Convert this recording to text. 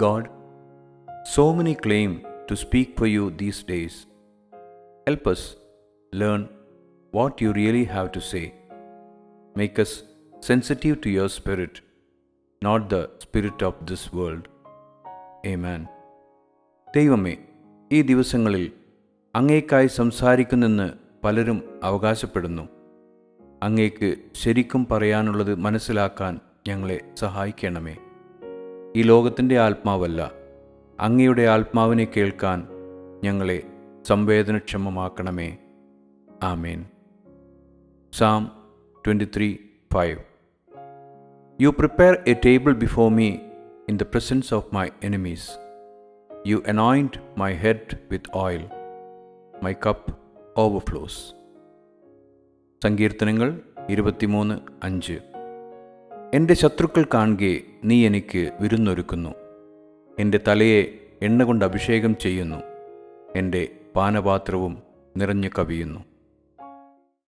God, so many claim to speak for you these days. Help us learn what you really have to say. Make us sensitive to your spirit, not the spirit of this world. Amen. ദൈവമേ, ഈ ദിവസങ്ങളിൽ അങ്ങേക്കായി സംസാരിക്കുന്നെന്ന് പലരും അവകാശപ്പെടുന്നു. അങ്ങേക്ക് ശരിക്കും പറയാനുള്ളത് മനസ്സിലാക്കാൻ ഞങ്ങളെ സഹായിക്കണമേ. ഈ ലോകത്തിൻ്റെ ആത്മാവല്ല, അങ്ങയുടെ ആത്മാവിനെ കേൾക്കാൻ ഞങ്ങളെ സംവേദനക്ഷമമാക്കണമേ. ആമേൻ. Psalm 23:5. You prepare a table before me in the presence of my enemies. You anoint my head with oil. My cup overflows. സങ്കീർത്തനങ്ങൾ 23:5. എൻ്റെ ശത്രുക്കൾ കാണുകെ നീ എനിക്ക് വിരുന്നൊരുക്കുന്നു. എൻ്റെ തലയെ എണ്ണ കൊണ്ട് അഭിഷേകം ചെയ്യുന്നു. എൻ്റെ പാനപാത്രവും നിറഞ്ഞു കവിയുന്നു.